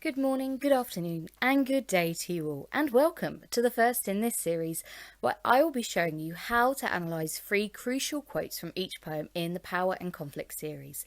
Good morning, good afternoon, and good day to you all, and welcome to the first in this series where I will be showing you how to analyse 3 crucial quotes from each poem in the Power and Conflict series.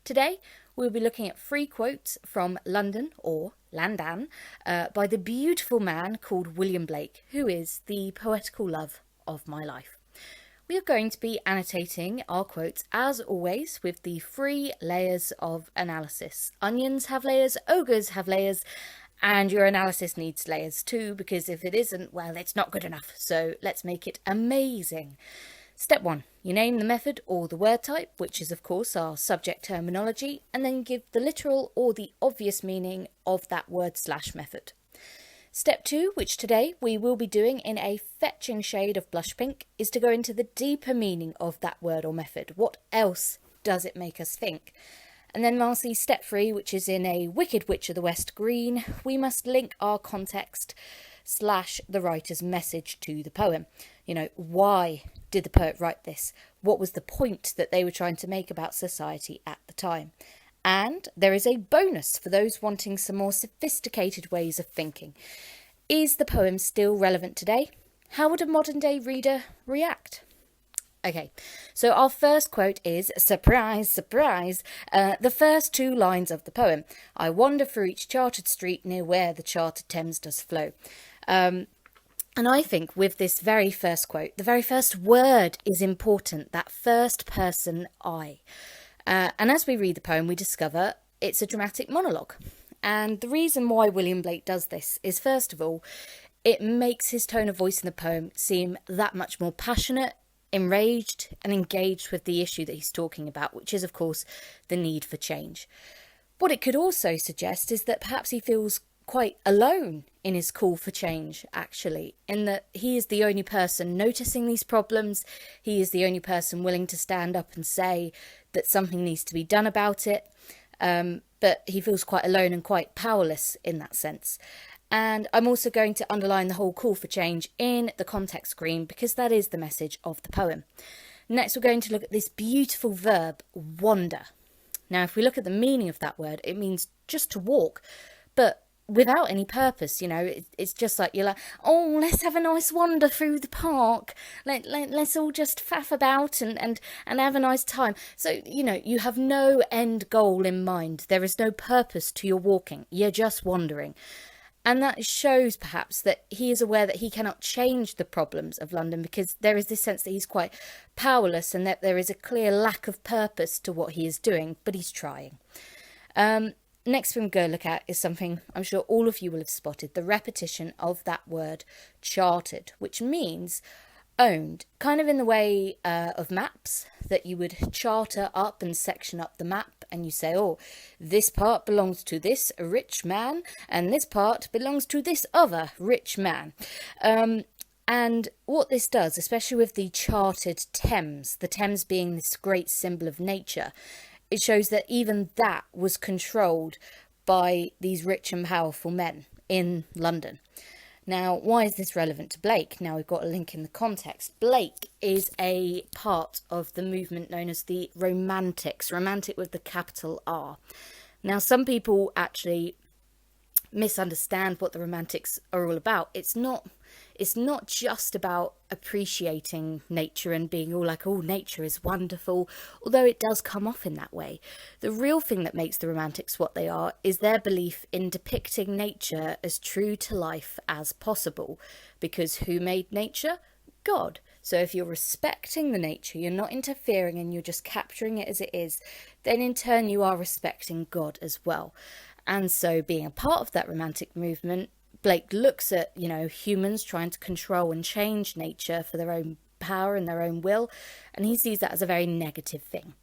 Today, we'll be looking at 3 quotes from London, or Landan, by the beautiful man called William Blake, who is the poetical love of my life. We are going to be annotating our quotes, as always, with the 3 layers of analysis. Onions have layers, ogres have layers, and your analysis needs layers too, because if it isn't, well, it's not good enough. So let's make it amazing. Step 1. You name the method or the word type, which is of course our subject terminology, and then give the literal or the obvious meaning of that word/method. Step 2, which today we will be doing in a fetching shade of blush pink, is to go into the deeper meaning of that word or method. What else does it make us think? And then lastly, step 3, which is in a Wicked Witch of the West green, we must link our context / the writer's message to the poem. Why did the poet write this? What was the point that they were trying to make about society at the time? And there is a bonus for those wanting some more sophisticated ways of thinking. Is the poem still relevant today? How would a modern day reader react? Okay, so our first quote is, surprise, surprise, the first 2 lines of the poem. I wander through each chartered street near where the chartered Thames does flow. And I think with this very first quote, the very first word is important, that first person I. And as we read the poem, we discover it's a dramatic monologue. And the reason why William Blake does this is, first of all, it makes his tone of voice in the poem seem that much more passionate, enraged, and engaged with the issue that he's talking about, which is, of course, the need for change. What it could also suggest is that perhaps he feels quite alone in his call for change, actually, in that he is the only person noticing these problems. He is the only person willing to stand up and say that something needs to be done about it. But he feels quite alone and quite powerless in that sense. And I'm also going to underline the whole call for change in the context green, because that is the message of the poem. Next, we're going to look at this beautiful verb, wander. Now, if we look at the meaning of that word, it means just to walk, but without any purpose. It's just like you're like, oh, let's have a nice wander through the park. Let's all just faff about and have a nice time. So, you have no end goal in mind. There is no purpose to your walking. You're just wandering. And that shows perhaps that he is aware that he cannot change the problems of London, because there is this sense that he's quite powerless and that there is a clear lack of purpose to what he is doing, but he's trying. Next we're going to look at is something I'm sure all of you will have spotted, the repetition of that word charted, which means owned, kind of in the way of maps, that you would charter up and section up the map, and you say, oh, this part belongs to this rich man, and this part belongs to this other rich man. And what this does, especially with the charted Thames, the Thames being this great symbol of nature, it shows that even that was controlled by these rich and powerful men in London. Now, why is this relevant to Blake? Now we've got a link in the context. Blake is a part of the movement known as the Romantics, romantic with the capital R. Now, some people actually misunderstand what the Romantics are all about. It's not just about appreciating nature and being all like, oh, nature is wonderful, although it does come off in that way. The real thing that makes the Romantics what they are is their belief in depicting nature as true to life as possible, because who made nature? God. So if you're respecting the nature, you're not interfering and you're just capturing it as it is, then in turn you are respecting God as well. And so being a part of that romantic movement, Blake looks at, humans trying to control and change nature for their own power and their own will, and he sees that as a very negative thing.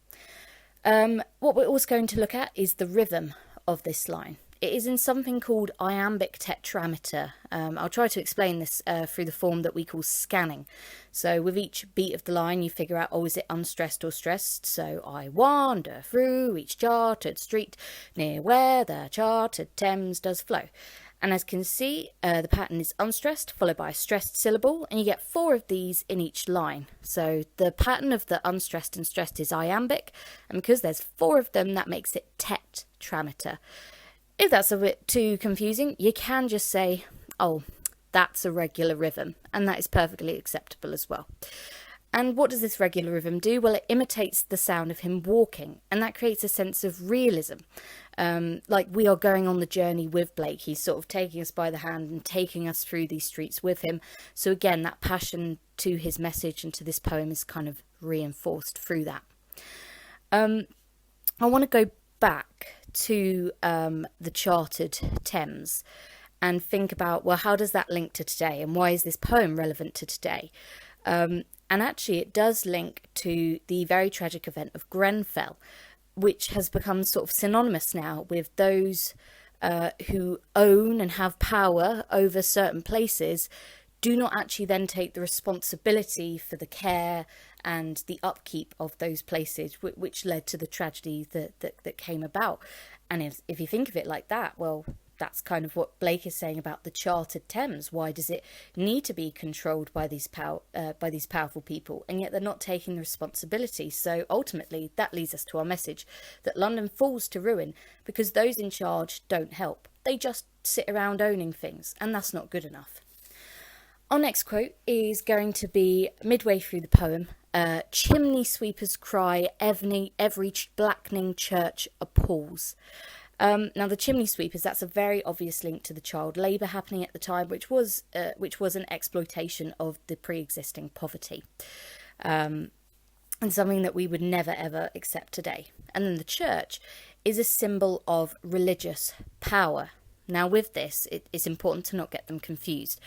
What we're also going to look at is the rhythm of this line. It is in something called iambic tetrameter. I'll try to explain this through the form that we call scanning. So with each beat of the line, you figure out, is it unstressed or stressed? So I wander through each chartered street near where the chartered Thames does flow. And as you can see, the pattern is unstressed followed by a stressed syllable, and you get 4 of these in each line. So the pattern of the unstressed and stressed is iambic, and because there's 4 of them, that makes it tetrameter. If that's a bit too confusing, you can just say, oh, that's a regular rhythm, and that is perfectly acceptable as well. And what does this regular rhythm do? Well, it imitates the sound of him walking, and that creates a sense of realism. Like we are going on the journey with Blake. He's sort of taking us by the hand and taking us through these streets with him. So again, that passion to his message and to this poem is kind of reinforced through that. I want to go back to the charted Thames and think about, well, how does that link to today, and why is this poem relevant to today? And actually it does link to the very tragic event of Grenfell, which has become sort of synonymous now with those who own and have power over certain places do not actually then take the responsibility for the care and the upkeep of those places, which led to the tragedy that came about. And if you think of it like that, well, that's kind of what Blake is saying about the charted Thames. Why does it need to be controlled by these powerful people, and yet they're not taking the responsibility? So ultimately, that leads us to our message that London falls to ruin because those in charge don't help. They just sit around owning things, and that's not good enough. Our next quote is going to be midway through the poem. Chimney sweepers cry, every blackening church appalls. Now, the chimney sweepers, that's a very obvious link to the child labour happening at the time, which was an exploitation of the pre-existing poverty, and something that we would never, ever accept today. And then the church is a symbol of religious power. Now, with this, it's important to not get them confused.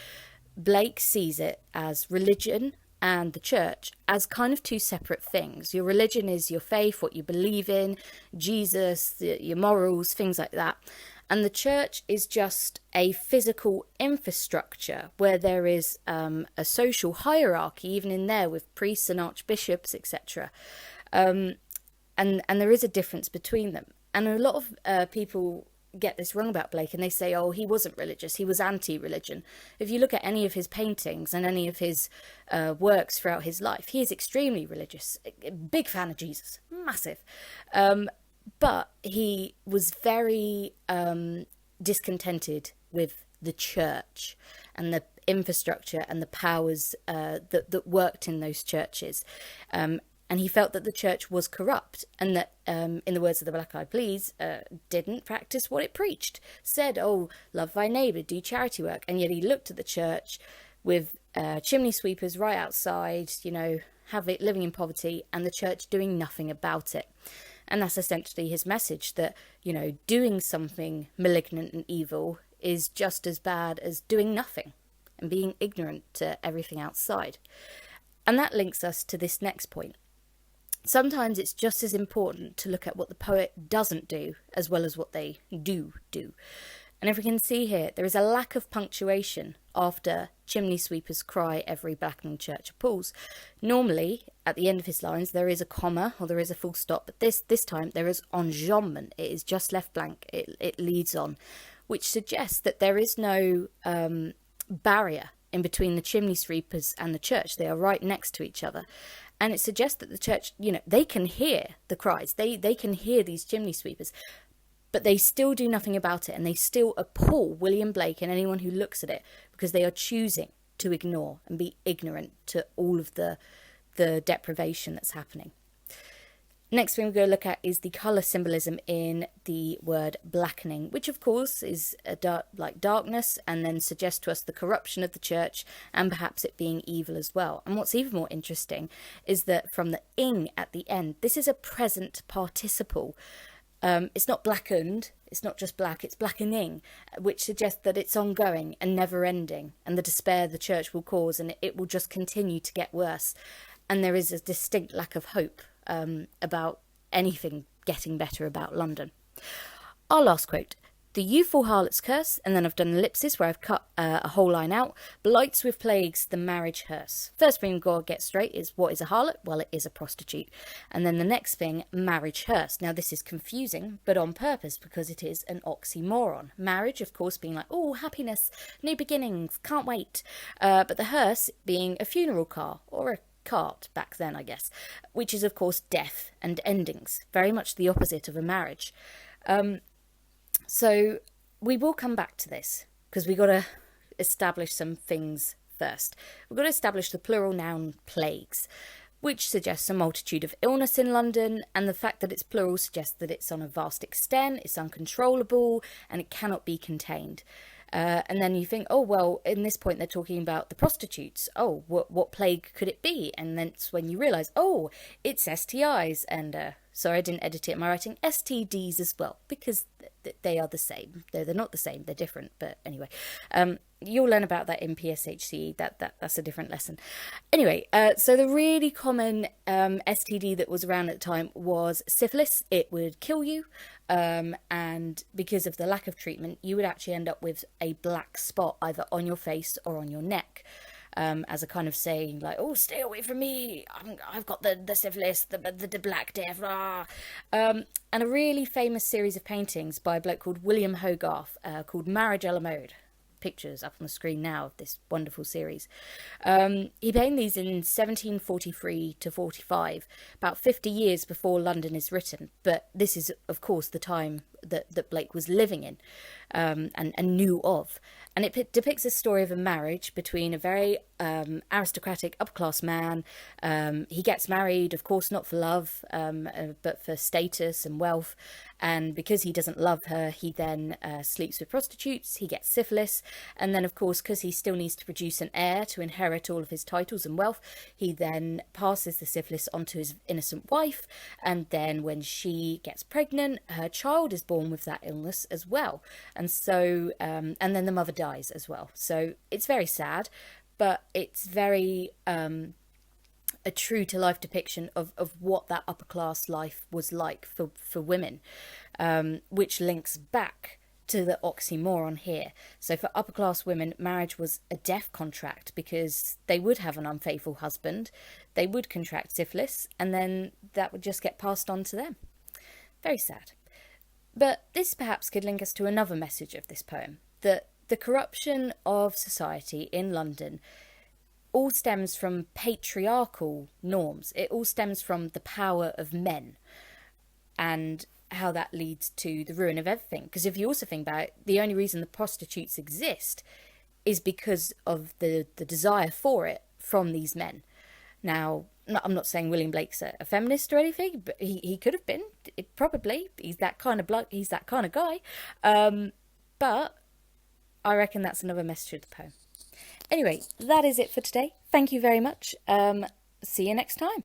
Blake sees it as religion and the church as kind of two separate things. Your religion is your faith, what you believe in, Jesus, your morals, things like that. And the church is just a physical infrastructure where there is a social hierarchy, even in there, with priests and archbishops, etc. And there is a difference between them. And a lot of people get this wrong about Blake, and they say, oh, he wasn't religious, he was anti-religion. If you look at any of his paintings and any of his works throughout his life, he is extremely religious, big fan of Jesus, massive, but he was very discontented with the church and the infrastructure and the powers that worked in those churches. And he felt that the church was corrupt, and that, in the words of the Black Eyed Peas, didn't practice what it preached. Said, oh, love thy neighbour, do charity work. And yet he looked at the church with chimney sweepers right outside, living in poverty, and the church doing nothing about it. And that's essentially his message, that, doing something malignant and evil is just as bad as doing nothing and being ignorant to everything outside. And that links us to this next point. Sometimes it's just as important to look at what the poet doesn't do as well as what they do. And if we can see here, there is a lack of punctuation after chimney sweepers cry, every blackening church appalls. Normally, at the end of his lines, there is a comma or there is a full stop, but this time there is enjambment. It is just left blank. It leads on, which suggests that there is no barrier in between the chimney sweepers and the church. They are right next to each other. And it suggests that the church, they can hear the cries. They can hear these chimney sweepers, but they still do nothing about it. And they still appall William Blake and anyone who looks at it, because they are choosing to ignore and be ignorant to all of the deprivation that's happening. Next thing we're going to look at is the colour symbolism in the word blackening, which of course is like darkness, and then suggests to us the corruption of the church and perhaps it being evil as well. And what's even more interesting is that from the ing at the end, this is a present participle. It's not blackened, it's not just black, it's blackening, which suggests that it's ongoing and never ending, and the despair the church will cause, and it will just continue to get worse. And there is a distinct lack of hope about anything getting better about London. Our last quote. The youthful harlot's curse, and then I've done an ellipsis where I've cut a whole line out, blights with plagues the marriage hearse. First thing we've got to get straight is, what is a harlot? Well, it is a prostitute. And then the next thing, marriage hearse. Now this is confusing, but on purpose, because it is an oxymoron. Marriage, of course, being like, oh, happiness, new beginnings, can't wait. But the hearse being a funeral car, or a cart back then, I guess, which is of course death and endings, very much the opposite of a marriage. So we will come back to this because we got to establish some things first. We've got to establish the plural noun plagues, which suggests a multitude of illness in London, and the fact that it's plural suggests that it's on a vast extent, it's uncontrollable, and it cannot be contained. And then you think, oh, well, in this point, they're talking about the prostitutes. Oh, what plague could it be? And then it's when you realise, oh, it's STIs. And sorry, I didn't edit it in my writing, STDs as well, because they are the same. They're not the same, they're different. But anyway, you'll learn about that in PSHCE. That's a different lesson. Anyway, so the really common STD that was around at the time was syphilis. It would kill you. And because of the lack of treatment, you would actually end up with a black spot either on your face or on your neck, as a kind of saying like, oh, stay away from me, I've got the syphilis, the black death. And a really famous series of paintings by a bloke called William Hogarth, called Marriage a la Mode. Pictures up on the screen now of this wonderful series. He painted these in 1743 to 45, about 50 years before London is written. But this is, of course, the time that Blake was living in, and knew of. And it depicts a story of a marriage between a very aristocratic upper-class man. He gets married, of course, not for love, but for status and wealth. And because he doesn't love her, he then sleeps with prostitutes, he gets syphilis. And then, of course, because he still needs to produce an heir to inherit all of his titles and wealth, he then passes the syphilis onto his innocent wife. And then when she gets pregnant, her child is born with that illness as well. And so, and then the mother dies as well. So it's very sad, but it's very a true to life depiction of what that upper class life was like for women, which links back to the oxymoron here. So for upper class women, marriage was a death contract because they would have an unfaithful husband, they would contract syphilis, and then that would just get passed on to them. Very sad. But this perhaps could link us to another message of this poem, that the corruption of society in London all stems from patriarchal norms. It all stems from the power of men and how that leads to the ruin of everything. Because if you also think about it, the only reason the prostitutes exist is because of the desire for it from these men. Now, I'm not saying William Blake's a feminist or anything, but he could have been. Probably. He's that kind of bloke. He's that kind of guy. But I reckon that's another message of the poem. Anyway, that is it for today. Thank you very much. See you next time.